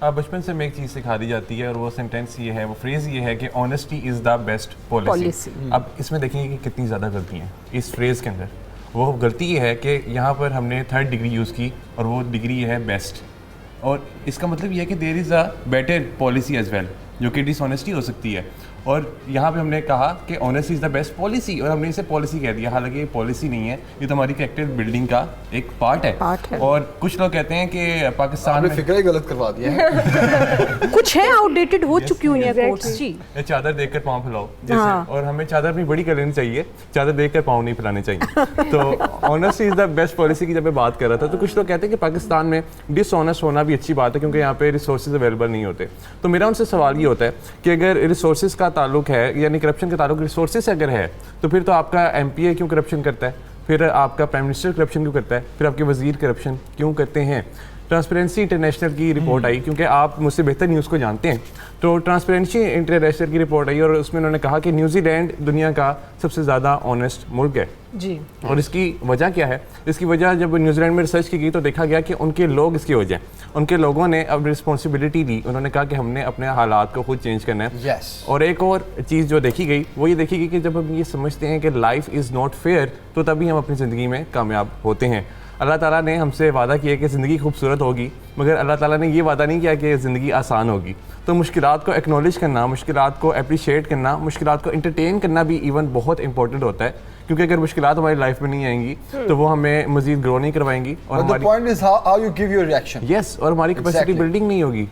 बचपन से हमें एक चीज़ सिखा दी जाती है और वो सेंटेंस ये है, वो फ्रेज़ ये है कि honesty is the best policy. अब इसमें देखेंगे कि कितनी ज़्यादा गलती हैं इस फ्रेज़ के अंदर। वो गलती ये है कि यहाँ पर हमने 3rd डिग्री यूज़ की और वो डिग्री है बेस्ट, और इसका मतलब ये है कि there is a better policy as well, जो कि डिसऑनेस्टी हो सकती है। और यहाँ पे हमने कहा कि honesty is the best policy, और हमने इसे पॉलिसी कह दिया, हालांकि ये पॉलिसी नहीं है, ये तो हमारी कैरेक्टर बिल्डिंग का एक पार्ट है। और कुछ लोग कहते हैं कि पाकिस्तान में फिक्र ही गलत करवा दिया है। कुछ है आउटडेटेड हो चुकी हुई है कोट्स जी। ये चादर देखकर पाँव फैलाओ जैसे, और हमें चादर भी बड़ी कर लेनी चाहिए, चादर देखकर पाँव नहीं फैलाने चाहिए। तो honesty is the best policy की जब मैं बात कर रहा था, तो कुछ लोग कहते हैं कि पाकिस्तान में डिसऑनेस्ट होना भी अच्छी बात है क्योंकि यहाँ पे रिसोर्सेज अवेलेबल नहीं होते। तो मेरा उनसे सवाल ये होता है कि अगर रिसोर्सेज का ताल्लुक है, यानी करप्शन का ताल्लुक रिसोर्सेज से अगर है, तो फिर तो आपका MPA क्यों करप्शन करता है, फिर आपका प्राइम मिनिस्टर करप्शन क्यों करता है, फिर आपके वजीर करप्शन क्यों करते हैं। ट्रांसपेरेंसी इंटरनेशनल की रिपोर्ट आई, क्योंकि आप मुझसे बेहतर न्यूज़ को जानते हैं, तो ट्रांसपेरेंसी इंटरनेशनल की रिपोर्ट आई और उसमें उन्होंने कहा कि न्यूजीलैंड दुनिया का सबसे ज़्यादा ऑनेस्ट मुल्क है जी। और इसकी वजह क्या है? इसकी वजह जब न्यूजीलैंड में रिसर्च की गई तो देखा गया कि उनके लोग इसकी वजह, उनके लोगों ने अब रिस्पॉन्सिबिलिटी ली, उन्होंने कहा कि हमने अपने हालात को खुद चेंज करना है। और एक और चीज़ जो देखी गई वो ये देखी गई कि जब हम ये समझते हैं कि लाइफ इज़ नॉट फेयर, तो तभी हम अपनी ज़िंदगी में कामयाब होते हैं। अल्लाह ताला ने हमसे वादा किया कि ज़िंदगी खूबसूरत होगी, मगर अल्लाह ताला ने ये वादा नहीं किया कि ज़िंदगी आसान होगी। तो मुश्किलात को एक्नॉलेज करना, मुश्किलात को अप्रिशिएट करना, मुश्किलात को एंटरटेन करना भी इवन बहुत इंपॉर्टेंट होता है, क्योंकि अगर मुश्किलात हमारी लाइफ में नहीं आएंगी तो वो हमें मजीद ग्रो नहीं करवाएंगी और हमारी point is how you give your reaction. Yes, और हमारी कैपेसिटी बिल्डिंग नहीं होगी।